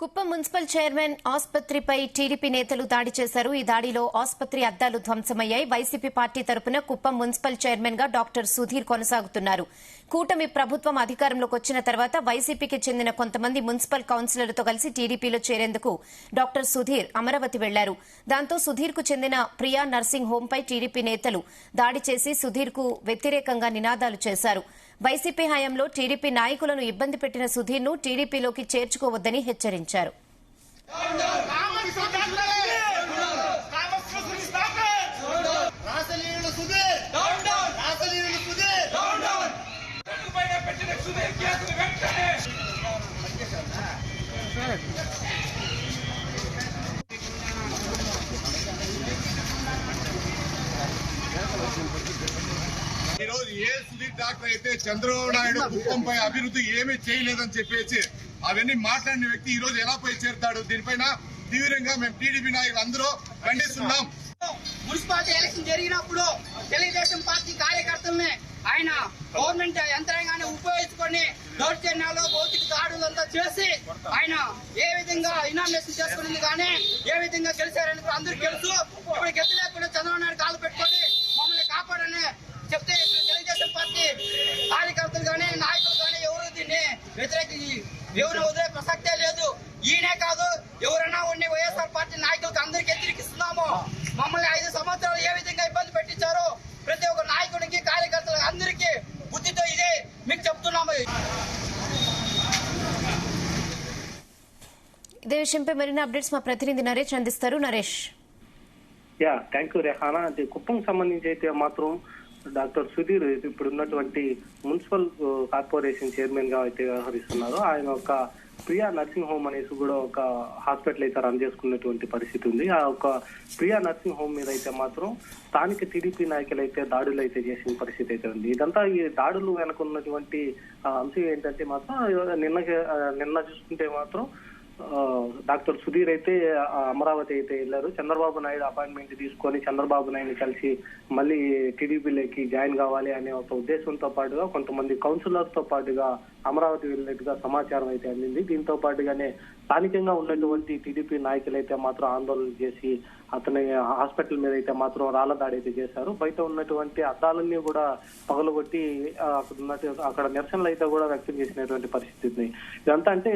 Kuppam municipal chairman ఆసుపత్రిపై TDP నేతలు దాడి చేశారు. ఈ దాడిలో ఆసుపత్రి అద్దాలు ధ్వంసమయ్యాయి. వైసీపీ పార్టీ తరపున కుప్పం మున్సిపల్ చైర్మన్ గా డాక్టర్ సుధీర్ కొనసాగుతున్నారు. కూటమి ప్రభుత్వం అధికారంలోకి వచ్చిన తర్వాత వైసీపీకి చెందిన కొంతమంది మున్సిపల్ కౌన్సిలర్లతో కలిసి టీడీపీలో చేరేందుకు డాక్టర్ సుధీర్ అమరావతి వెళ్లారు. దాంతో సుధీర్ కు చెందిన ప్రియా నర్సింగ్ హోంపై టీడీపీ నేతలు దాడి చేసి సుధీర్ కు వ్యతిరేకంగా నినాదాలు చేశారు. వైసీపీ హయాంలో టీడీపీ నాయకులను ఇబ్బంది పెట్టిన సుధీర్ ను టీడీపీలోకి చేర్చుకోవద్దని హెచ్చరించారు. ఈ రోజు ఏ సుధీర్ డాక్టర్ అయితే చంద్రబాబు నాయుడు కుప్పంపై అభివృద్ధి ఏమీ చేయలేదని చెప్పేసి అవన్నీ మాట్లాడిన వ్యక్తి ఈ రోజు ఎలా పోయి చేరుతాడు? దీనిపైన తీవ్రంగా మేము టీడీపీ నాయకులు అందరూ ఖండిస్తున్నాం. మున్సిపాలిటీ ఎలక్షన్ జరిగినప్పుడు తెలుగుదేశం పార్టీ కార్యకర్తల్ని ఆయన గవర్నమెంట్ యంత్రాంగాన్ని ఉపయోగించుకొని దౌర్జన్యాలు భౌతిక దాడులంతా చేసి ఆయన ఏ విధంగా ఇనామినేషన్ చేసుకునేది కానీ ఏ విధంగా గెలిచారని అందరూ తెలుసు. ఇప్పుడు గెలిచలేకుండా చంద్రబాబు నాయుడు కాలు పెట్టుకొని మమ్మల్ని కాపాడని చెప్తే తెలుగుదేశం పార్టీ కార్యకర్తలు కానీ నాయకులు కానీ ఎవరు దీన్ని వ్యతిరేకించి ఎవరు వదిలే ప్రసక్తే లేదు. ఈయనే కాదు, ఎవరైనా ఉండి వైఎస్ఆర్ పార్టీ నాయకులకు అందరికీ వ్యతిరేకిస్తున్నాము. మమ్మల్ని 5 సంవత్సరాలు ఏ విధంగా ఇబ్బంది పెట్టించారో ప్రతి ఒక్క నాయకుడికి కార్యకర్తలకు అందరికీ బుద్ధితో ఇదే మీకు చెప్తున్నాము. ఇదే విషయంపై మరిన్ని అప్డేట్స్ మా ప్రతినిధి నరేష్ అందిస్తారు. నరేష్. Thank you Rehana. అంటే కుప్పం సంబంధించి అయితే మాత్రం డాక్టర్ సుధీర్ ఇప్పుడు ఉన్నటువంటి మున్సిపల్ కార్పొరేషన్ చైర్మన్ గా అయితే వ్యవహరిస్తున్నారు. ఆయన ఒక ప్రియా నర్సింగ్ హోమ్ అనేసి కూడా ఒక హాస్పిటల్ అయితే రన్ చేసుకున్నటువంటి పరిస్థితి ఉంది. ఆ ఒక ప్రియా నర్సింగ్ హోమ్ మీద అయితే మాత్రం స్థానిక టీడీపీ నాయకులు అయితే దాడులు అయితే చేసిన పరిస్థితి అయితే ఉంది. ఇదంతా ఈ దాడులు వెనుకున్నటువంటి అంశం ఏంటంటే మాత్రం నిన్న చూసుకుంటే మాత్రం డాక్టర్ సుధీర్ అయితే అమరావతి అయితే వెళ్లారు. చంద్రబాబు నాయుడు అపాయింట్మెంట్ తీసుకొని చంద్రబాబు నాయుడు కలిసి మళ్ళీ టీడీపీలోకి జాయిన్ కావాలి అనే ఒక ఉద్దేశంతో పాటుగా కొంతమంది కౌన్సిలర్ తో పాటుగా అమరావతి వెళ్ళినట్టుగా సమాచారం అయితే అందింది. దీంతో పాటుగానే స్థానికంగా ఉన్నటువంటి టీడీపీ నాయకులు అయితే మాత్రం ఆందోళన చేసి అతని హాస్పిటల్ మీద అయితే మాత్రం రాళ్ల దాడి అయితే చేశారు. బయట ఉన్నటువంటి అద్దాలన్నీ కూడా పగలగొట్టి అక్కడ నిరసనలు అయితే కూడా వ్యక్తం చేసినటువంటి పరిస్థితి ఉంది. ఇదంతా అంటే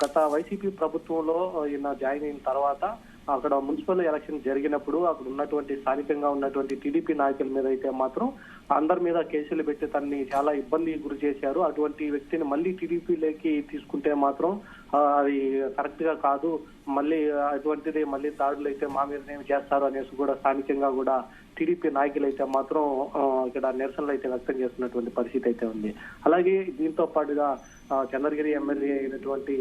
గత వైసీపీ ప్రభుత్వంలో ఈయన జాయిన్ అయిన తర్వాత అక్కడ మున్సిపల్ ఎలక్షన్ జరిగినప్పుడు అక్కడ ఉన్నటువంటి స్థానికంగా ఉన్నటువంటి టీడీపీ నాయకుల మీద అయితే మాత్రం అందరి మీద కేసులు పెట్టి తనని చాలా ఇబ్బంది గురి చేశారు. అటువంటి వ్యక్తిని మళ్ళీ టీడీపీలోకి తీసుకుంటే మాత్రం అది కరెక్ట్ గా కాదు, మళ్ళీ అటువంటిది మళ్ళీ దాడులు అయితే మా మీదనే చేస్తారు అనేసి కూడా స్థానికంగా కూడా టీడీపీ నాయకులు అయితే మాత్రం ఇక్కడ నిరసనలు అయితే వ్యక్తం చేస్తున్నటువంటి పరిస్థితి అయితే ఉంది. అలాగే దీంతో పాటుగా చంద్రగిరి ఎమ్మెల్యే అయినటువంటి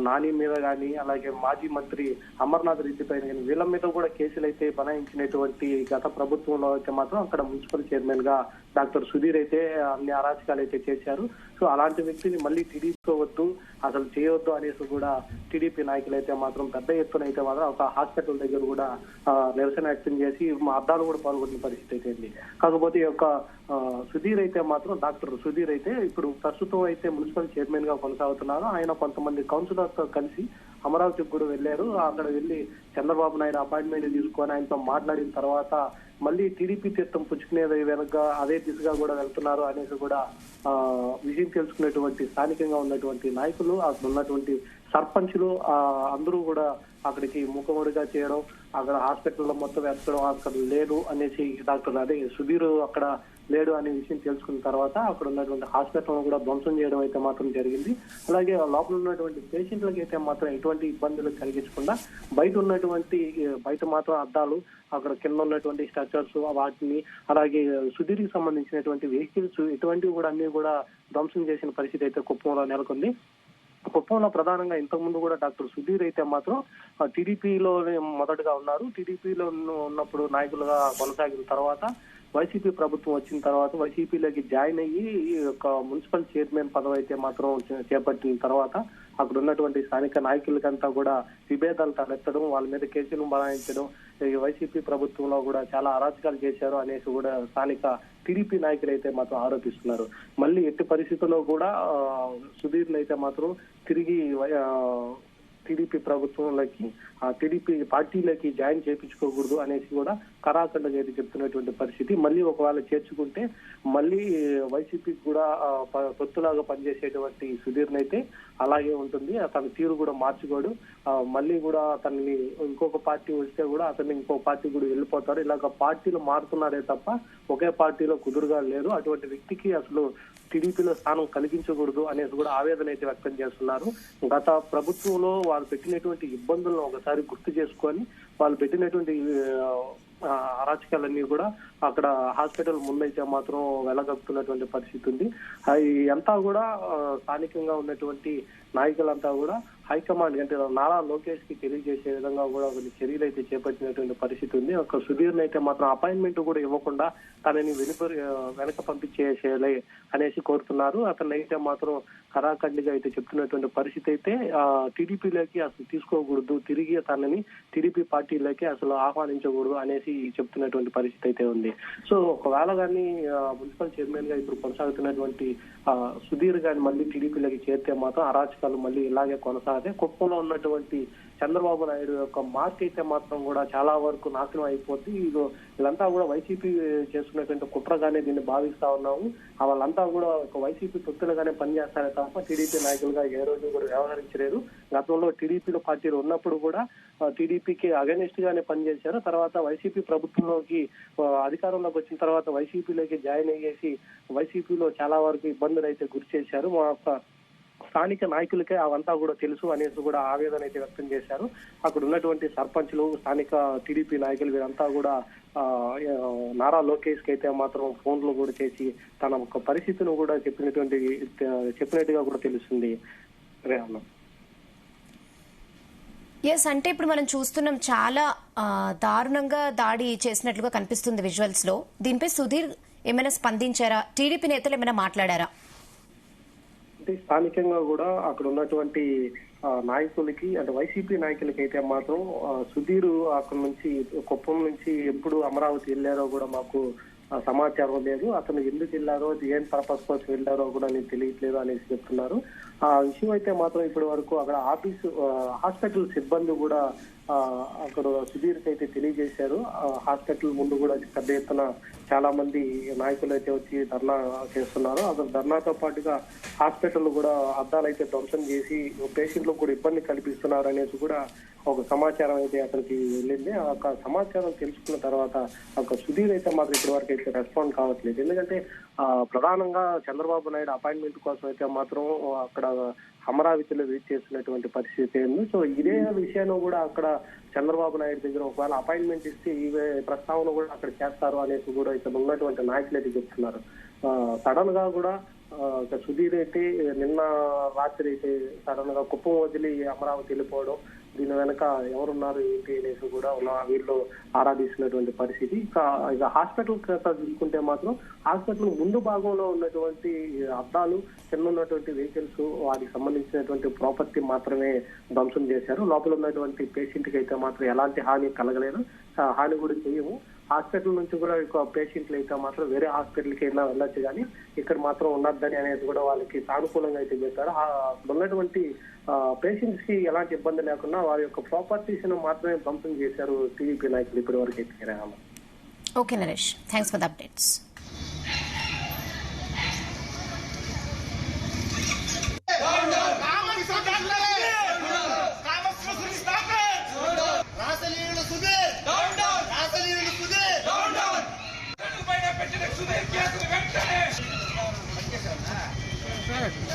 నాని మీద కానీ అలాగే మాజీ మంత్రి అమర్నాథ్ రెడ్డి పైన కానీ వీళ్ళ మీద కూడా కేసులు అయితే బనాయించినటువంటి గత ప్రభుత్వంలో అయితే మాత్రం అక్కడ మున్సిపల్ చైర్మన్ గా డాక్టర్ సుధీర్ అయితే అన్ని అరాచకాలు అయితే చేశారు. సో అలాంటి వ్యక్తిని మళ్ళీ టీడీపీ వద్దు, అసలు చేయవద్దు అనేసి కూడా టీడీపీ నాయకులు అయితే మాత్రం పెద్ద ఎత్తున అయితే మాత్రం ఒక హాస్పిటల్ దగ్గర కూడా నిరసన వ్యక్తం చేసి అద్దాలు కూడా పాల్గొన్న పరిస్థితి అయితే ఉంది. కాకపోతే ఈ యొక్క సుధీర్ అయితే మాత్రం డాక్టర్ సుధీర్ అయితే ఇప్పుడు ప్రస్తుతం అయితే మున్సిపల్ చైర్మన్ గా కొనసాగుతున్నారు. ఆయన కొంతమంది కౌన్సిలర్ తో కలిసి అమరావతికి కూడా వెళ్లారు. అక్కడ వెళ్లి చంద్రబాబు నాయుడు అపాయింట్మెంట్ తీసుకొని ఆయనతో మాట్లాడిన తర్వాత మళ్ళీ టీడీపీ తీర్థం పుచ్చుకునేది వెనక అదే దిశగా కూడా వెళ్తున్నారు అనేసి కూడా విజయం తెలుసుకునేటువంటి స్థానికంగా ఉన్నటువంటి నాయకులు అక్కడ ఉన్నటువంటి సర్పంచులు అందరూ కూడా అక్కడికి ముఖముడిగా చేయడం, అక్కడ హాస్పిటల్లో మొత్తం వెతకడం, అక్కడ లేడు అనేసి డాక్టర్ అదే సుధీర్ అక్కడ లేడు అనే విషయం తెలుసుకున్న తర్వాత అక్కడ ఉన్నటువంటి హాస్పిటల్ కూడా ధ్వంసం చేయడం అయితే మాత్రం జరిగింది. అలాగే లోపల ఉన్నటువంటి పేషెంట్లకి అయితే మాత్రం ఎటువంటి ఇబ్బందులు కలిగించకుండా బయట మాత్రం అద్దాలు, అక్కడ కింద ఉన్నటువంటి స్ట్రక్చర్స్ వాటిని అలాగే సుధీర్కి సంబంధించినటువంటి వెహికల్స్ ఇటువంటివి కూడా అన్ని కూడా ధ్వంసం చేసిన పరిస్థితి అయితే కుప్పంలో నెలకొంది. కుప్పంలో ప్రధానంగా ఇంతకుముందు కూడా డాక్టర్ సుధీర్ అయితే మాత్రం టీడీపీలో మొదటగా ఉన్నారు. టీడీపీలో ఉన్నప్పుడు నాయకులుగా కొనసాగిన తర్వాత వైసీపీ ప్రభుత్వం వచ్చిన తర్వాత వైసీపీలోకి జాయిన్ అయ్యి ఒక మున్సిపల్ చైర్మన్ పదవి అయితే మాత్రం చేపట్టిన తర్వాత అక్కడ ఉన్నటువంటి స్థానిక నాయకులకంతా కూడా విభేదాలు తలెత్తడం, వాళ్ళ మీద కేసులు బనాయించడం, వైసీపీ ప్రభుత్వంలో కూడా చాలా అరాచకాలు చేశారు అనేసి కూడా స్థానిక టీడీపీ నాయకులు అయితే మాత్రం ఆరోపిస్తున్నారు. మళ్ళీ ఎట్టి పరిస్థితుల్లో కూడా సుధీర్ని అయితే మాత్రం తిరిగి టీడీపీ ప్రభుత్వంలోకి టీడీపీ పార్టీలోకి జాయిన్ చేయించుకోకూడదు అనేసి కూడా కరాఖండగా అయితే చెప్తున్నటువంటి పరిస్థితి. మళ్ళీ ఒకవేళ చేర్చుకుంటే మళ్ళీ వైసీపీకి కూడా తొత్తులాగా పనిచేసేటువంటి సుధీర్ని అయితే అలాగే ఉంటుంది. అతని తీరు కూడా మార్చుకోడు. మళ్ళీ కూడా అతన్ని ఇంకొక పార్టీ వస్తే కూడా అతన్ని ఇంకో పార్టీ కూడా వెళ్ళిపోతారు. ఇలాగ పార్టీలు మారుతున్నారే తప్ప ఒకే పార్టీలో కుదురుగా లేరు. అటువంటి వ్యక్తికి అసలు టీడీపీలో స్థానం కలిగించకూడదు అనేసి కూడా ఆవేదన అయితే వ్యక్తం చేస్తున్నారు. గత ప్రభుత్వంలో వాళ్ళు పెట్టినటువంటి ఇబ్బందులను ఒకసారి గుర్తు చేసుకొని వాళ్ళు పెట్టినటువంటి అరాచకాలన్నీ కూడా అక్కడ హాస్పిటల్ ముందైతే మాత్రం వెళ్ళగలుగుతున్నటువంటి పరిస్థితి ఉంది. అవి అంతా కూడా స్థానికంగా ఉన్నటువంటి నాయకులంతా కూడా హైకమాండ్ అంటే నారా లోకేష్ కి తెలియజేసే విధంగా కూడా కొన్ని చర్యలు అయితే చేపట్టినటువంటి పరిస్థితి ఉంది. ఒక సుధీర్ని అయితే మాత్రం అపాయింట్మెంట్ కూడా ఇవ్వకుండా తనని వెనక పంపించేసేయాలి అనేసి కోరుతున్నారు. అతన్ని అయితే మాత్రం కరాఖండిగా అయితే చెప్తున్నటువంటి పరిస్థితి అయితే టీడీపీలోకి అసలు తీసుకోకూడదు, తిరిగి తనని టీడీపీ పార్టీలోకి అసలు ఆహ్వానించకూడదు అనేసి చెప్తున్నటువంటి పరిస్థితి అయితే ఉంది. సో ఒకవేళ కానీ మున్సిపల్ చైర్మన్ గా ఇప్పుడు కొనసాగుతున్నటువంటి సుధీర్ గాని మళ్ళీ టీడీపీలోకి చేరితే మాత్రం అరాచకాలు మళ్ళీ ఇలాగే కొనసాగితే కుప్పంలో ఉన్నటువంటి చంద్రబాబు నాయుడు యొక్క మార్క్ అయితే మాత్రం కూడా చాలా వరకు నాశనం అయిపోద్ది. వీళ్ళంతా కూడా వైసీపీ చేస్తున్నటువంటి కుట్రగానే దీన్ని భావిస్తా ఉన్నాము. వాళ్ళంతా కూడా ఒక వైసీపీ తొత్తులుగానే పనిచేస్తారే తప్ప టీడీపీ నాయకులుగా ఏ రోజు కూడా వ్యవహరించలేదు. గతంలో టీడీపీలో పార్టీలు ఉన్నప్పుడు కూడా టీడీపీకి అగెనిస్ట్ గానే పనిచేశారు. తర్వాత వైసీపీ ప్రభుత్వంలోకి అధికారంలోకి వచ్చిన తర్వాత వైసీపీలోకి జాయిన్ అయ్యేసి వైసీపీలో చాలా వరకు ఇబ్బందులు అయితే గురి చేశారు. మా స్థానిక నాయకులకే అవంతా కూడా తెలుసు అనేసి కూడా ఆవేదన అయితే వ్యక్తం చేశారు. అక్కడ ఉన్నటువంటి సర్పంచ్లు, స్థానిక టీడీపీ నాయకులు వీరంతా కూడా నారా లోకేష్ కి అయితే మాత్రం ఫోన్లు కూడా చేసి తన ఒక పరిస్థితిని కూడా చెప్పినట్టుగా కూడా తెలుస్తుంది. రేహన్న ఎస్, అంటే ఇప్పుడు మనం చూస్తున్నాం చాలా దారుణంగా దాడి చేసినట్లుగా కనిపిస్తుంది విజువల్స్ లో. దీనిపై సుధీర్ ఏమైనా స్పందించారా? టీడీపీ నేతలు ఏమైనా మాట్లాడారా? స్థానికంగా కూడా అక్కడ ఉన్నటువంటి నాయకులకి అంటే వైసీపీ నాయకులకి అయితే మాత్రం సుధీర్ అక్కడ నుంచి కుప్పం నుంచి ఎప్పుడు అమరావతి వెళ్ళారో కూడా మాకు సమాచారం లేదు. అతను ఎందుకు వెళ్ళారో, ఏం పర్పస్ కోసం వెళ్ళారో కూడా నీకు తెలియట్లేదు అనేసి చెప్తున్నారు. ఆ విషయం అయితే మాత్రం ఇప్పటి వరకు అక్కడ హాస్పిటల్ సిబ్బంది కూడా అక్కడ సుధీర్ కి అయితే తెలియజేశారు. హాస్పిటల్ ముందు కూడా పెద్ద ఎత్తున చాలా మంది నాయకులు అయితే వచ్చి ధర్నా చేస్తున్నారు. అసలు ధర్నాతో పాటుగా హాస్పిటల్ కూడా అద్దాలు అయితే ధ్వంసం చేసి పేషెంట్లకు కూడా ఇబ్బంది కల్పిస్తున్నారు అనేసి కూడా ఒక సమాచారం అయితే అతనికి వెళ్ళింది. ఆ సమాచారం తెలుసుకున్న తర్వాత ఒక సుధీర్ అయితే మాత్రం ఇప్పటి వరకు అయితే రెస్పాండ్ కావట్లేదు. ఎందుకంటే ప్రధానంగా చంద్రబాబు నాయుడు అపాయింట్మెంట్ కోసం అయితే మాత్రం అక్కడ అమరావతిలో వెయిట్ చేస్తున్నటువంటి పరిస్థితి ఉంది. సో ఇదే విషయాన్ని కూడా అక్కడ చంద్రబాబు నాయుడు దగ్గర ఒకవేళ అపాయింట్మెంట్ ఇస్తే ఈ ప్రస్తావన కూడా అక్కడ చేస్తారు అనేసి కూడా ఇక్కడ ఉన్నటువంటి నాయకులు అయితే చెప్తున్నారు. సడన్ గా కూడా సుధీర్ అయితే నిన్న రాత్రి అయితే సడన్ గా కుప్పం వదిలి అమరావతి వెళ్ళిపోవడం, దీని వెనక ఎవరున్నారు ఏంటి అనేసి కూడా వీళ్ళు ఆరాధిస్తున్నటువంటి పరిస్థితి. ఇక హాస్పిటల్ చూసుకుంటే మాత్రం హాస్పిటల్ ముందు భాగంలో ఉన్నటువంటి అద్దాలు, కింద ఉన్నటువంటి వెహికల్స్, వాటికి సంబంధించినటువంటి ప్రాపర్టీ మాత్రమే ధ్వంసం చేశారు. లోపల ఉన్నటువంటి పేషెంట్ కి అయితే మాత్రం ఎలాంటి హాని కలగలేదు, హాని కూడా చేయము. హాస్పిటల్ నుంచి కూడా పేషెంట్లు అయితే మాత్రం వేరే హాస్పిటల్కి అయినా వెళ్ళొచ్చు, కానీ ఇక్కడ మాత్రం ఉండద్దని అనేది కూడా వాళ్ళకి సానుకూలంగా అయితే చెప్పారు. ఉన్నటువంటి పేషెంట్స్ కి ఎలాంటి ఇబ్బంది లేకుండా వారి యొక్క ప్రాపర్టీస్ మాత్రమే ధ్వంసం చేశారు టీడీపీ నాయకులు ఇప్పటి వరకు అయితే. Okay Naresh, thanks for the updates. Sir.